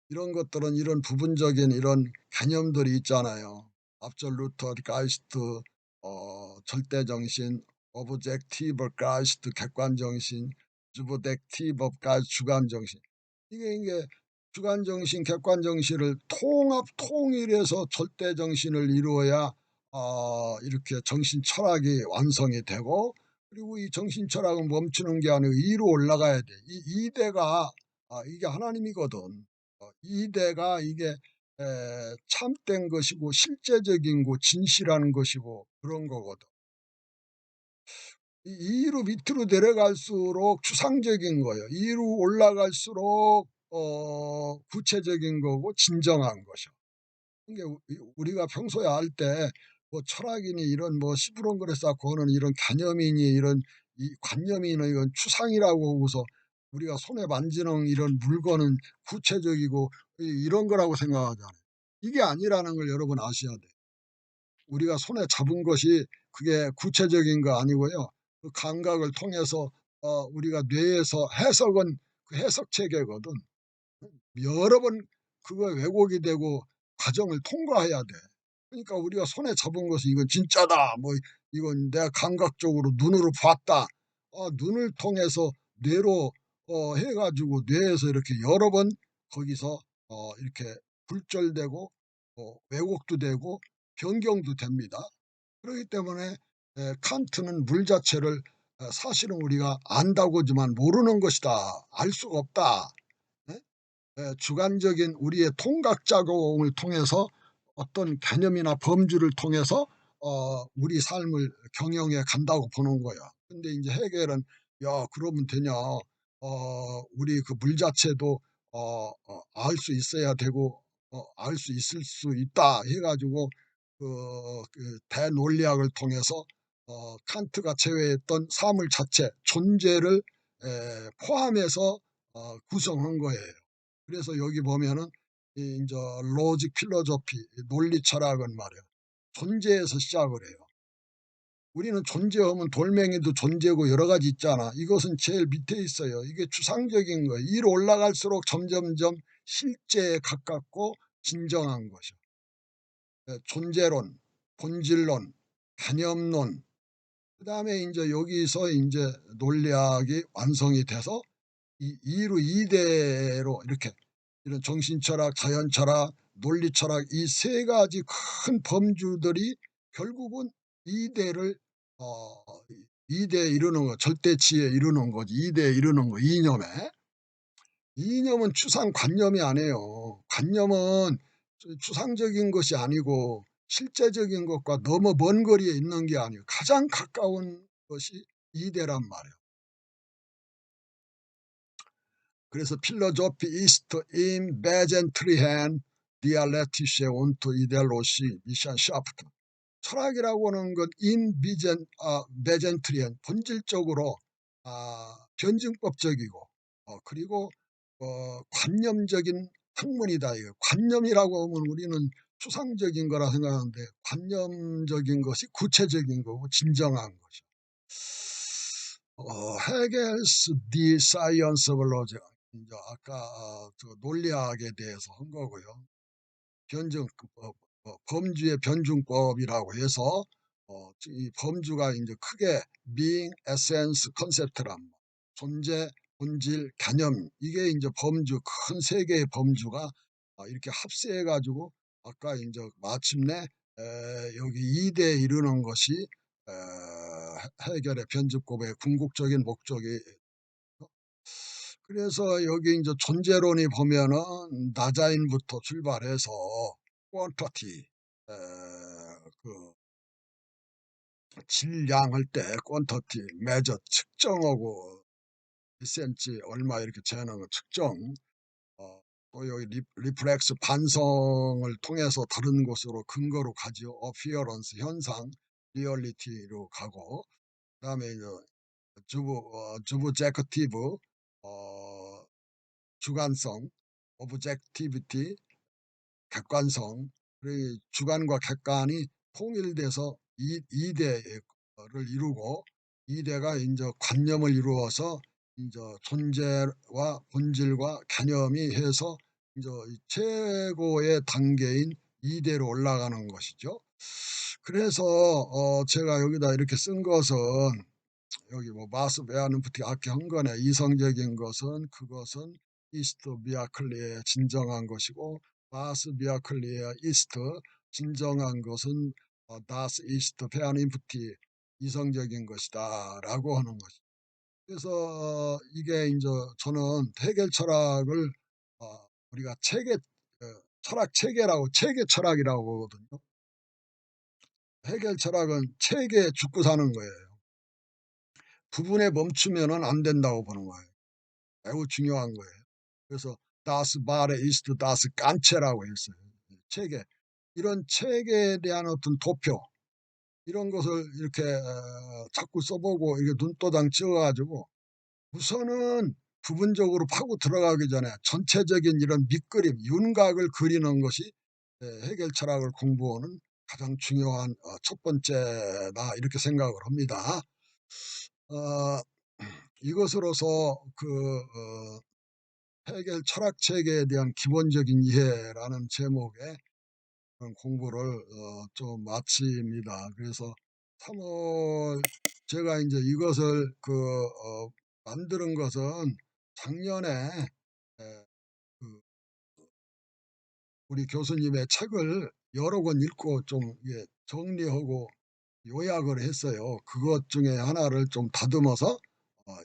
이런 것들은 이런 부분적인 이런 개념들이 있잖아요. 압솔루트 가이스트, 절대정신, 오브젝티브 가이스트 객관정신, 주브젝티브 가이스트 주관정신. 이게 주관정신, 객관정신을 통일해서 절대정신을 이루어야 이렇게 정신철학이 완성이 되고, 그리고 이 정신철학은 멈추는 게 아니고 위로 올라가야 돼. 이 이대가 이게 하나님이거든. 이대가 이게 참된 것이고 실제적인 고 진실한 것이고 그런 거거든. 이 2로 밑으로 내려갈수록 추상적인 거예요. 2로 올라갈수록 구체적인 거고 진정한 것이요. 이게 우리가 평소에 할 때 뭐 철학이니 이런 뭐 시부렁거려 쌓고 하는 이런 개념이니 이런 이 관념이니 이건 추상이라고 하고서 우리가 손에 만지는 이런 물건은 구체적이고 이런 거라고 생각하잖아요. 이게 아니라는 걸 여러분 아셔야 돼요. 우리가 손에 잡은 것이 그게 구체적인 거 아니고요. 그 감각을 통해서 우리가 뇌에서 해석은 그 해석 체계거든. 여러 번 그거 왜곡이 되고 과정을 통과해야 돼. 그러니까 우리가 손에 잡은 것이 '이건 진짜다.' 뭐 '이건 내가 감각적으로 눈으로 봤다.' 눈을 통해서 뇌로 해 가지고 뇌에서 이렇게 여러 번 거기서 이렇게 불절되고 왜곡도 되고 변경도 됩니다. 그렇기 때문에 칸트는 물 자체를 사실은 우리가 안다고지만 모르는 것이다. 알 수가 없다. 예? 주관적인 우리의 통각 작용을 통해서 어떤 개념이나 범주를 통해서 우리 삶을 경영해 간다고 보는 거야. 근데 이제 해결은 "야 그러면 되냐. 우리 그 물 자체도 알 수 있어야 되고 알 수 있을 수 있다." 해 가지고 그 대논리학을 통해서 칸트가 제외했던 사물 자체 존재를 포함해서 구성한 거예요. 그래서 여기 보면은 이 인제 로직 필로소피 논리 철학은 말이야 존재에서 시작을 해요. 우리는 존재하면 돌멩이도 존재고 여러 가지 있잖아. 이것은 제일 밑에 있어요. 이게 추상적인 거예요. 위로 올라갈수록 점점점 실제에 가깝고 진정한 것이요. 존재론, 본질론, 개념론, 그다음에 인제 여기서 인제 논리학이 완성이 돼서 이 2로 2대로 이렇게 이런 정신철학, 자연철학, 논리철학 이 세 가지 큰 범주들이 결국은 2대를 어 2대에 이르는 거 절대치에 이르는 거지. 2대에 이르는 거 이념에. 이념은 추상관념이 아니에요. 관념은 추상적인 것이 아니고 실제적인 것과 너무 먼 거리에 있는 게 아니에요. 가장 가까운 것이 2대란 말이에요. 그래서 필로소피 이스트 임 베젠트리헨 디알렉티시에 온투 이델로시 미션 샤프트. 철학이라고 하는 건 인 비젠 베젠트리헨 본질적으로 변증법적이고 그리고 관념적인 학문이다. 이거 관념이라고 하면 우리는 추상적인 거라 생각하는데 관념적인 것이 구체적인 거고 진정한 것이죠. 헤겔스 디 사이언스 오브 로직 인제 아까 저 논리학에 대해서 한 거고요. 변증법 범주의 변증법이라고 해서 이 범주가 인제 크게 being, essence, concept란 존재, 본질, 개념 이게 인제 범주 큰 세 개의 범주가 이렇게 합세해 가지고 아까 인제 마침내 여기 2 대에 이르는 것이 에 해결의 변증법의 궁극적인 목적이 그래서 여기 인제 존재론이 보면은 나자인부터 출발해서 퀀터티 그 질량할 때 퀀터티 메저 측정하고 몇 센치 얼마 이렇게 재는 거 측정 또 여기 리플렉스 반성을 통해서 다른 곳으로 근거로 가지요. 어피어런스 현상 리얼리티로 가고, 그다음에 이제 주브제커티브, 주관성, 오브젝티비티, 객관성, 그리고 주관과 객관이 통일돼서 이대를 이루고, 이대가 이제 관념을 이루어서 이제 존재와 본질과 개념이 해서 이제 최고의 단계인 이대로 올라가는 것이죠. 그래서 제가 여기다 이렇게 쓴 것은, 여기 뭐 마스 베아는프티 아키 한 거네. 이성적인 것은 그것은 이스트 미아클리의 진정한 것이고, 마스 미아클리의 이스트 진정한 것은 다스 이스트 베아는프티 이성적인 것이다라고 하는 것이. 그래서 이게 이제 저는 해결 철학을 우리가 철학 체계라고, 체계 철학이라고 하거든요. 해결 철학은 체계에 죽고 사는 거예요. 부분에 멈추면은 안 된다고 보는 거예요. 매우 중요한 거예요. 그래서 다스 바레 이스트 다스 깐체라고 했어요. 체계. 이런 체계에 대한 어떤 도표, 이런 것을 이렇게 자꾸 써보고 이렇게 눈도장 찍어가지고, 우선은 부분적으로 파고 들어가기 전에 전체적인 이런 밑그림, 윤곽을 그리는 것이 해결 철학을 공부하는 가장 중요한 첫 번째다, 이렇게 생각을 합니다. 어, 이것으로서 해결 철학 체계에 대한 기본적인 이해라는 제목의 그런 공부를 좀 마칩니다. 그래서 3월 제가 이제 이것을 만드는 것은 작년에 에, 그 우리 교수님의 책을 여러 권 읽고 좀 정리하고 요약을 했어요. 그것 중에 하나를 좀 다듬어서 어,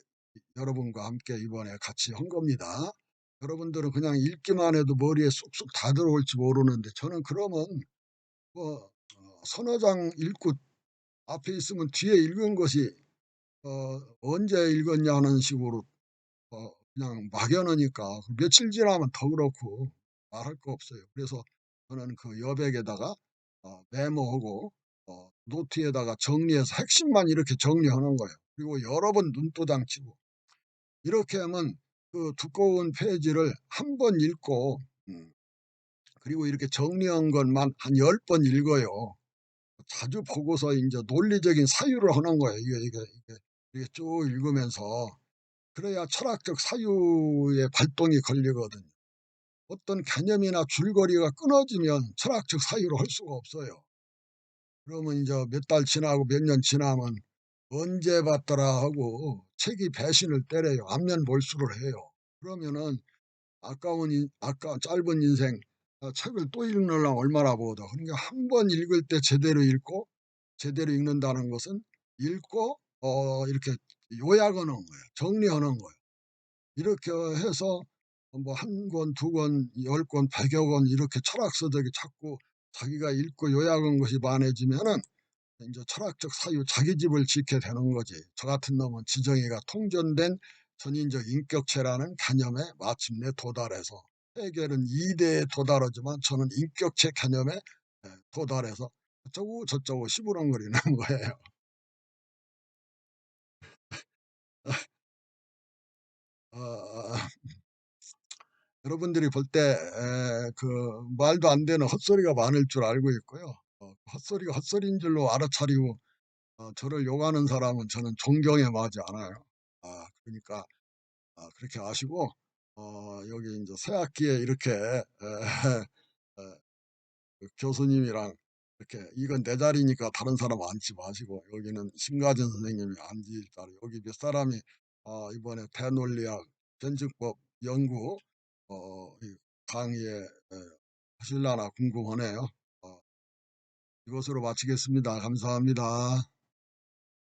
여러분과 함께 이번에 같이 한 겁니다. 여러분들은 그냥 읽기만 해도 머리에 쑥쑥 다 들어올지 모르는데, 저는 그러면 뭐 서너 장 읽고 앞에 있으면 뒤에 읽은 것이 언제 읽었냐는 식으로 그냥 막연하니까 며칠 지나면 더 그렇고 말할 거 없어요. 그래서 저는 그 여백에다가 메모하고 노트에다가 정리해서 핵심만 이렇게 정리하는 거예요. 그리고 여러 번 눈도장 치고, 이렇게 하면 그 두꺼운 페이지를 한 번 읽고, 그리고 이렇게 정리한 것만 한 10번 읽어요. 자주 보고서 이제 논리적인 사유를 하는 거예요. 이게 쭉 읽으면서. 그래야 철학적 사유의 발동이 걸리거든요. 어떤 개념이나 줄거리가 끊어지면 철학적 사유를 할 수가 없어요. 그러면 이제 몇 달 지나고 몇 년 지나면 언제 봤더라 하고 책이 배신을 때려요. 안면 몰수를 해요. 그러면은 아까 짧은 인생, 책을 또 읽으려면 얼마나 보다. 그러니까 한 번 읽을 때 제대로 읽고, 제대로 읽는다는 것은 읽고 이렇게 요약하는 거예요. 정리하는 거예요. 이렇게 해서 뭐 한 권, 두 권, 10권, 100여 권 이렇게 철학서적이 자꾸 자기가 읽고 요약한 것이 많아지면은 이제 철학적 사유, 자기 집을 짓게 되는 거지. 저 같은 놈은 지정이가 통전된 전인적 인격체라는 개념에 마침내 도달해서, 해결은 이대에 도달하지만 저는 인격체 개념에 도달해서 어쩌고 저쩌고 시부렁거리는 거예요. 어, 어, 여러분들이 볼 때 그 말도 안 되는 헛소리가 많을 줄 알고 있고요. 헛소리가 헛소리인 줄로 알아차리고 저를 욕하는 사람은 저는 존경에 마지 않아요. 그러니까 그렇게 아시고, 여기 이제 새 학기에 이렇게 그 교수님이랑 이렇게, 이건 내 자리니까 다른 사람 앉지 마시고, 여기는 심가진 선생님이 앉을 자리, 여기 몇 사람이 이번에 대논리학 변증법 연구 이 강의에 하실라나 궁금하네요. 이것으로 마치겠습니다. 감사합니다.